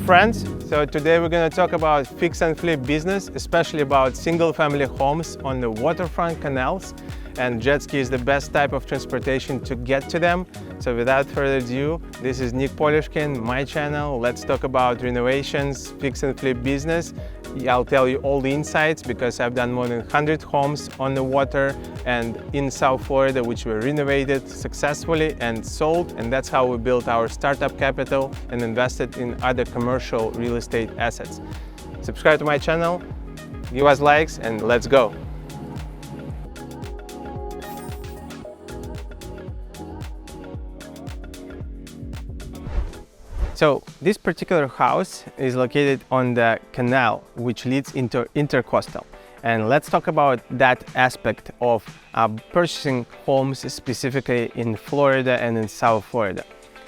friends, so today we're going to talk about fix and flip business, especially about single-family homes on the waterfront canals, and jet ski is the best type of transportation to get to them. So without further ado, this is Nick Polyushkin, my channel. Let's talk about renovations, fix and flip business. I'll tell you all the insights because I've done more than 100 homes on the water and in South Florida, which were renovated successfully and sold. And that's how we built our startup capital and invested in other commercial real estate assets. Subscribe to my channel, give us likes, and let's go. So this particular house is located on the canal, which leads into intercoastal. And let's talk about that aspect of purchasing homes specifically in Florida and in South Florida.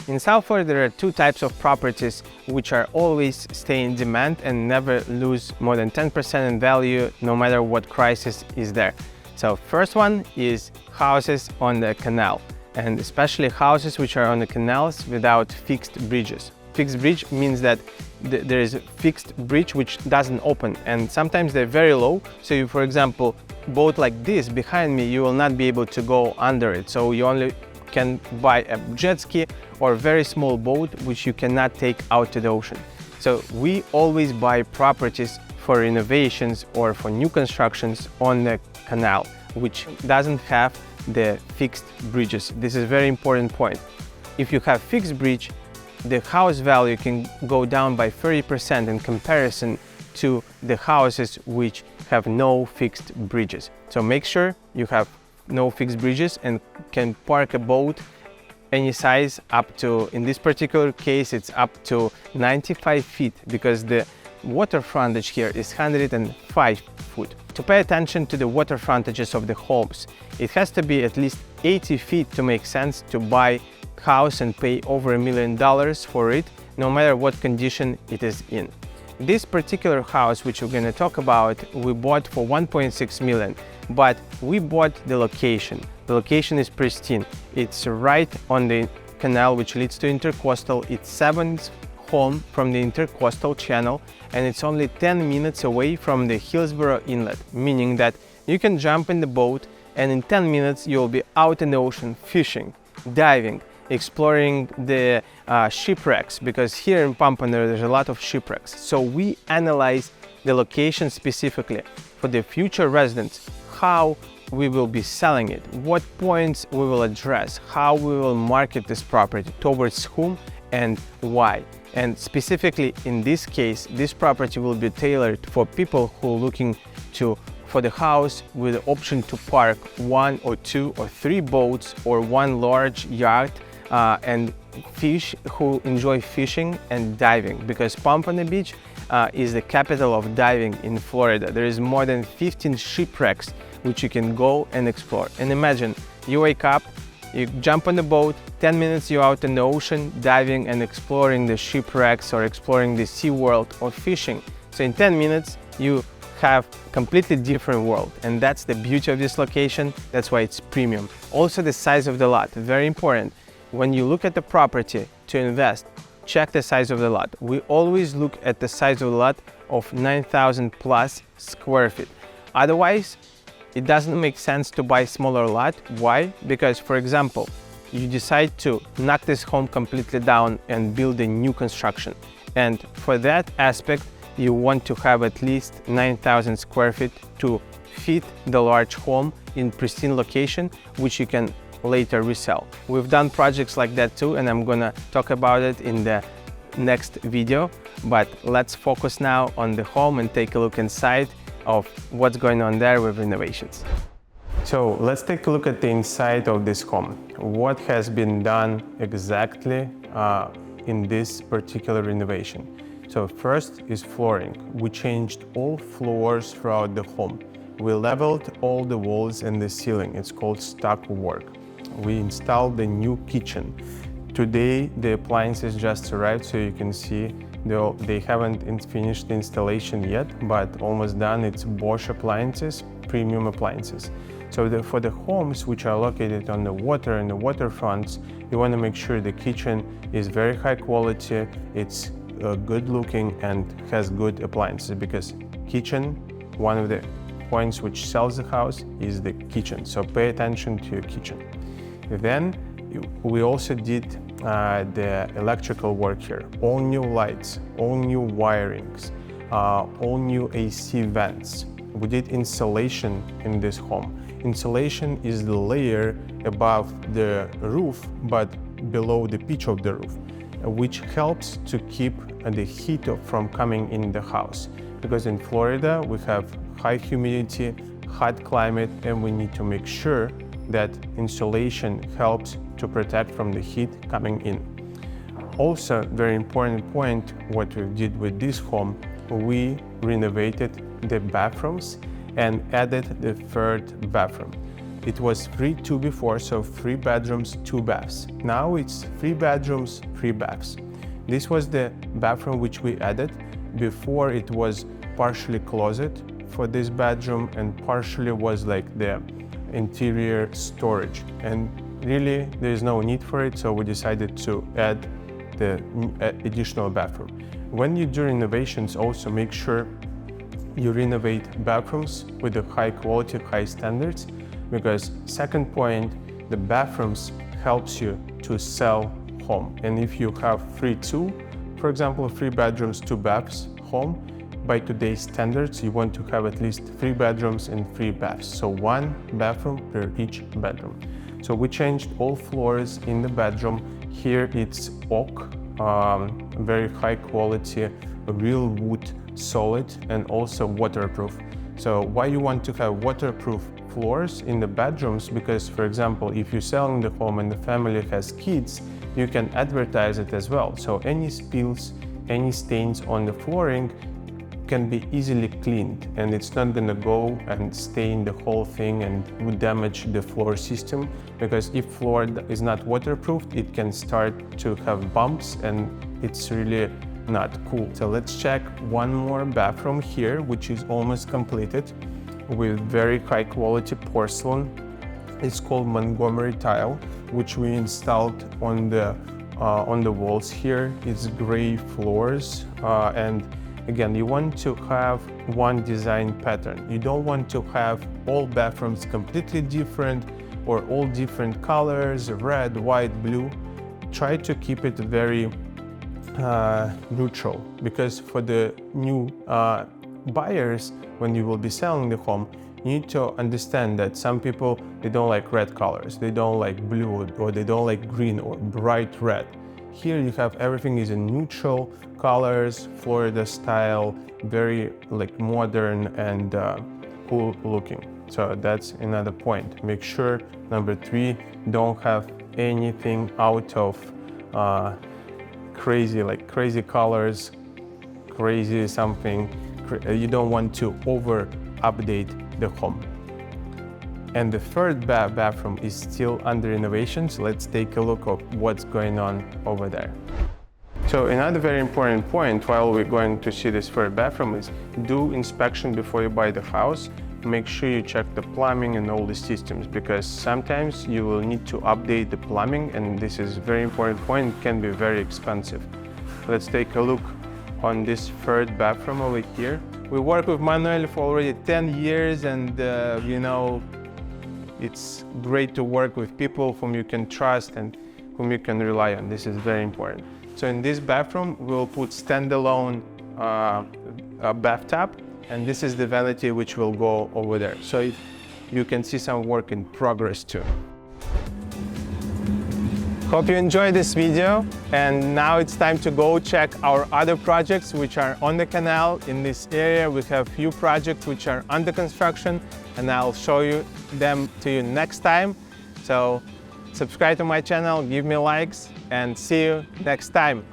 In South Florida, there are two types of properties which are always stay in demand and never lose more than 10% in value, no matter what crisis is there. So first one is houses on the canal, and especially houses which are on the canals without fixed bridges. Fixed bridge means that there is a fixed bridge which doesn't open, and sometimes they're very low. So you, for example, boat like this behind me, you will not be able to go under it. So you only can buy a jet ski or a very small boat which you cannot take out to the ocean. So we always buy properties for renovations or for new constructions on the canal which doesn't have the fixed bridges. This is a very important point. If you have fixed bridge, the house value can go down by 30% in comparison to the houses which have no fixed bridges. So make sure you have no fixed bridges and can park a boat any size up to, in this particular case, it's up to 95 feet because the water frontage here is 105 foot. To pay attention to the water frontages of the homes, it has to be at least 80 feet to make sense to buy house and pay over $1 million for it, no matter what condition it is in. This particular house, which we're going to talk about, we bought for 1.6 million, but we bought the location. The location is pristine. It's right on the canal which leads to intercoastal. It's 7th home from the intercoastal channel, and it's only 10 minutes away from the Hillsborough Inlet, meaning that you can jump in the boat and in 10 minutes you'll be out in the ocean fishing, diving, exploring the shipwrecks, because here in Pompano there's a lot of shipwrecks. So we analyze the location specifically for the future residents, how we will be selling it, what points we will address, how we will market this property, towards whom and why. And specifically in this case, this property will be tailored for people who are looking for the house with the option to park 1 or 2 or 3 boats or 1 large yacht, and fish who enjoy fishing and diving, because Pompano Beach is the capital of diving in Florida. There is more than 15 shipwrecks which you can go and explore. And imagine, you wake up, you jump on the boat, 10 minutes you're out in the ocean diving and exploring the shipwrecks or exploring the sea world or fishing. So in 10 minutes you have completely different world, and that's the beauty of this location. That's why it's premium. Also the size of the lot, very important. When you look at the property to invest, check the size of the lot. We always look at the size of the lot of 9,000 plus square feet. Otherwise, it doesn't make sense to buy a smaller lot. Why? Because, for example, you decide to knock this home completely down and build a new construction. And for that aspect, you want to have at least 9,000 square feet to fit the large home in pristine location, which you can later resell. We've done projects like that too, and I'm gonna talk about it in the next video. But let's focus now on the home and take a look inside of what's going on there with renovations. So let's take a look at the inside of this home. What has been done exactly in this particular renovation? So first is flooring. We changed all floors throughout the home. We leveled all the walls and the ceiling. It's called stucco work. We installed the new kitchen. Today the appliances just arrived, so you can see they haven't finished the installation yet, but almost done. It's Bosch appliances, premium appliances. So for the homes which are located on the water and the waterfronts, you want to make sure the kitchen is very high quality, it's good looking and has good appliances, because kitchen, one of the points which sells the house is the kitchen. So pay attention to your kitchen. Then we also did the electrical work here. All new lights, all new wirings, all new AC vents. We did insulation in this home. Insulation is the layer above the roof but below the pitch of the roof, which helps to keep the heat from coming in the house. Because in Florida we have high humidity, hot climate, and we need to make sure that insulation helps to protect from the heat coming in. Also, very important point, what we did with this home, we renovated the bathrooms and added the third bathroom. It was 3-2 before, so 3 bedrooms, 2 baths. Now it's 3 bedrooms, 3 baths. This was the bathroom which we added. Before it was partially closet for this bedroom and partially was like the interior storage. And really there is no need for it, so we decided to add the additional bathroom. When you do renovations, also make sure you renovate bathrooms with the high quality, high standards, because second point, the bathrooms helps you to sell home. And if you have 3-2, for example, 3 bedrooms, 2 baths home, by today's standards, you want to have at least 3 bedrooms and 3 baths. So 1 bathroom per each bedroom. So we changed all floors in the bedroom. Here it's oak, very high quality, real wood, solid, and also waterproof. So why you want to have waterproof floors in the bedrooms? Because, for example, if you're selling the home and the family has kids, you can advertise it as well. So any spills, any stains on the flooring can be easily cleaned, and it's not gonna go and stain the whole thing and would damage the floor system, because if floor is not waterproofed, it can start to have bumps and it's really not cool. So let's check one more bathroom here, which is almost completed with very high quality porcelain. It's called Montgomery tile, which we installed on the walls here. It's gray floors, and again, you want to have one design pattern. You don't want to have all bathrooms completely different or all different colors, red, white, blue. Try to keep it very neutral, because for the new buyers, when you will be selling the home, you need to understand that some people, they don't like red colors, they don't like blue, or they don't like green or bright red. Here you have everything is in neutral colors, Florida style, very like modern and cool looking. So that's another point. Make sure, number 3, don't have anything out of crazy colors, crazy something. You don't want to over update the home. And the third bathroom is still under renovations. Let's take a look at what's going on over there. So another very important point while we're going to see this third bathroom is do inspection before you buy the house. Make sure you check the plumbing and all the systems, because sometimes you will need to update the plumbing, and this is a very important point. It can be very expensive. Let's take a look on this third bathroom over here. We work with Manuel for already 10 years, and you know, it's great to work with people whom you can trust and whom you can rely on. This is very important. So in this bathroom, we'll put standalone bathtub, and this is the vanity which will go over there. So you can see some work in progress too. Hope you enjoyed this video, and now it's time to go check our other projects which are on the canal. In this area we have few projects which are under construction, and I'll show you them to you next time. So subscribe to my channel, give me likes, and see you next time.